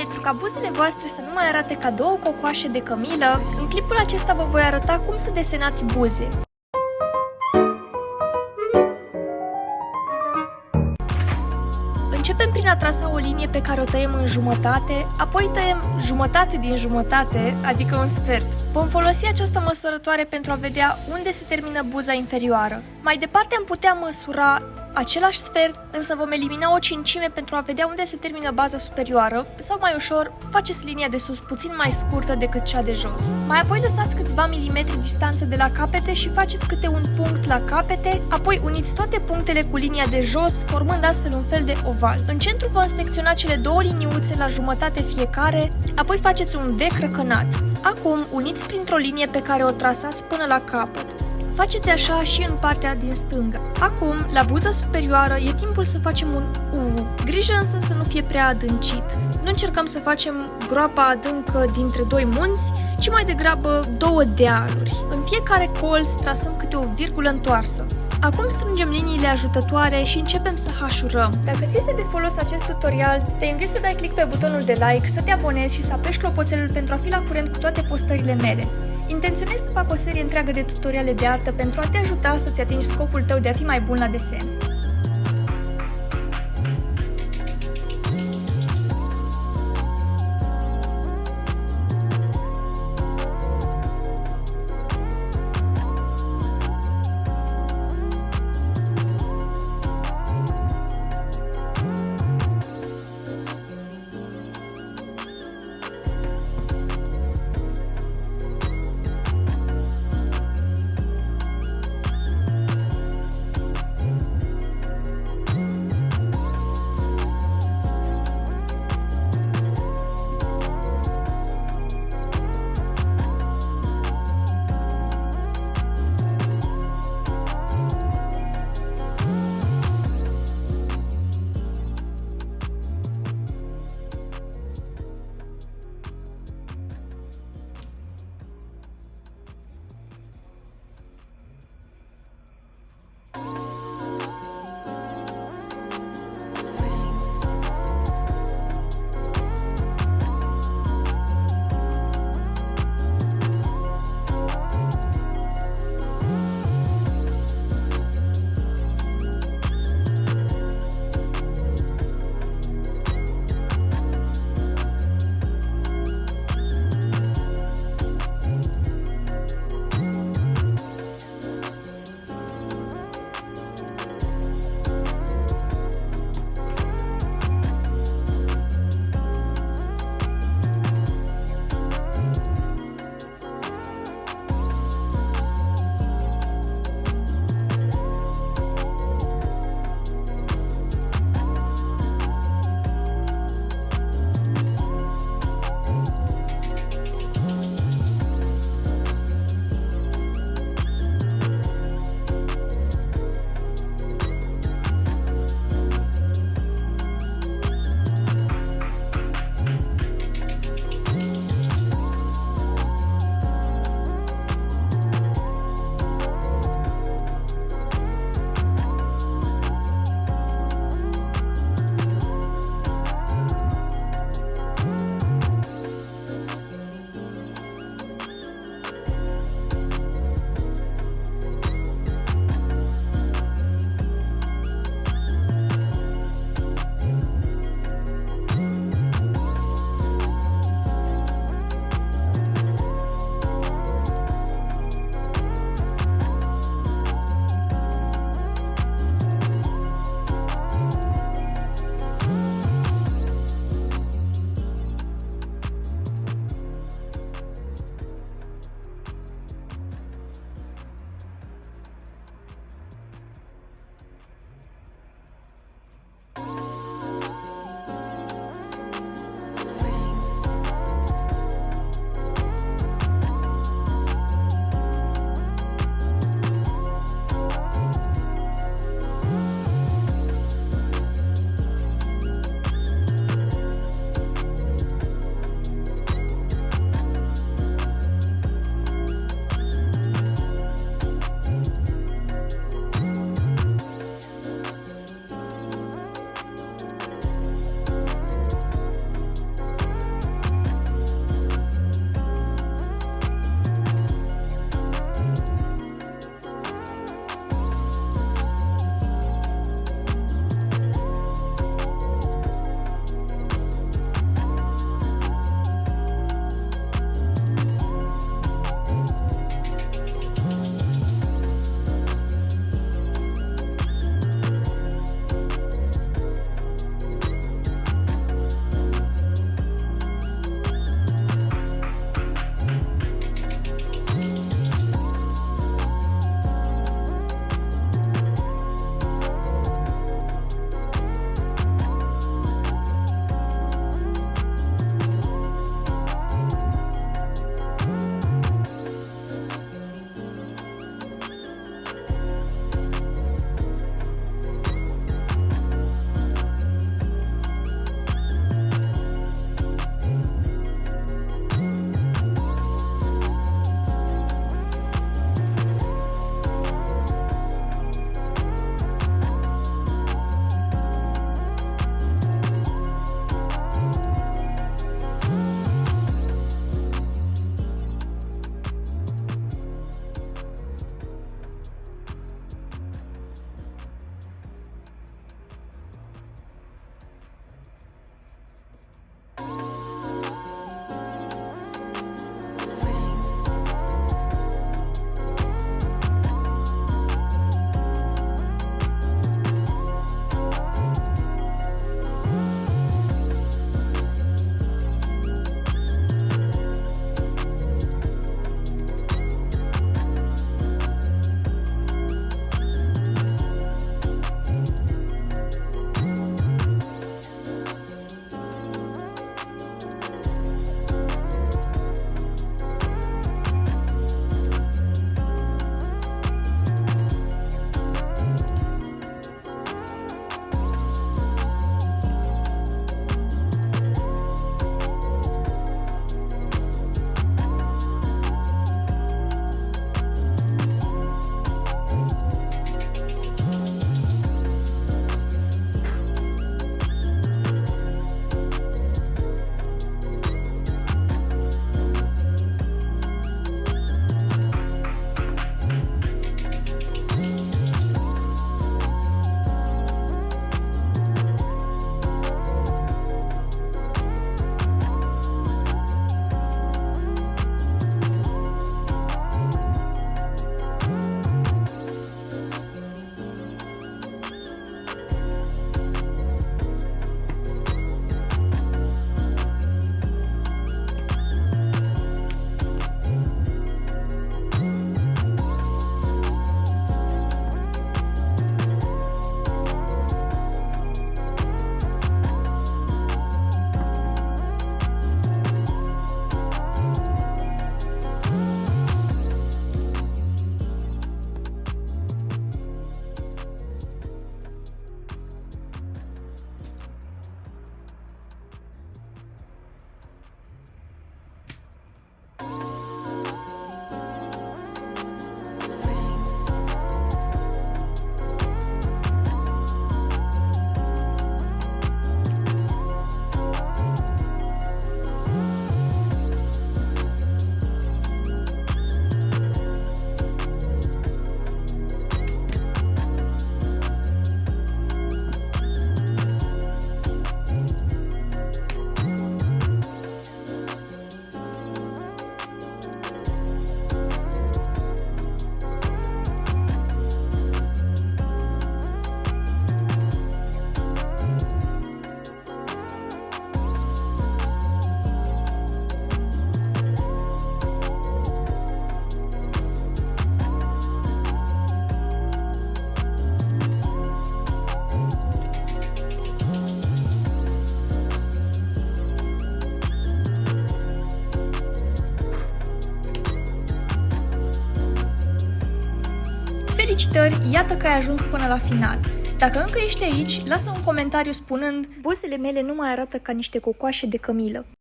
Pentru ca buzele voastre să nu mai arate ca două cocoașe de cămilă, în clipul acesta vă voi arăta cum să desenați buze. Începem prin a trasa o linie pe care o tăiem în jumătate, apoi tăiem jumătate din jumătate, adică un sfert. Vom folosi această măsurătoare pentru a vedea unde se termină buza inferioară. Mai departe am putea măsura același sfert, însă vom elimina o cincime pentru a vedea unde se termină baza superioară, sau mai ușor, faceți linia de sus puțin mai scurtă decât cea de jos. Mai apoi lăsați câțiva milimetri distanță de la capete și faceți câte un punct la capete, apoi uniți toate punctele cu linia de jos, formând astfel un fel de oval. În centru vom secționa cele două liniuțe la jumătate fiecare, apoi faceți un V crăcănat. Acum uniți printr-o linie pe care o trasați până la capăt. Faceți așa și în partea din stânga. Acum, la buza superioară, e timpul să facem un U. Grijă însă să nu fie prea adâncit. Nu încercăm să facem groapa adâncă dintre doi munți, ci mai degrabă două dealuri. În fiecare colț trasăm câte o virgulă întoarsă. Acum strângem liniile ajutătoare și începem să hașurăm. Dacă ți este de folos acest tutorial, te invit să dai click pe butonul de like, să te abonezi și să apeși clopoțelul pentru a fi la curent cu toate postările mele. Intenționez să fac o serie întreagă de tutoriale de artă pentru a te ajuta să-ți atingi scopul tău de a fi mai bun la desen. Felicitări, iată că ai ajuns până la final! Dacă încă ești aici, lasă un comentariu spunând: buzele mele nu mai arată ca niște cocoașe de cămilă.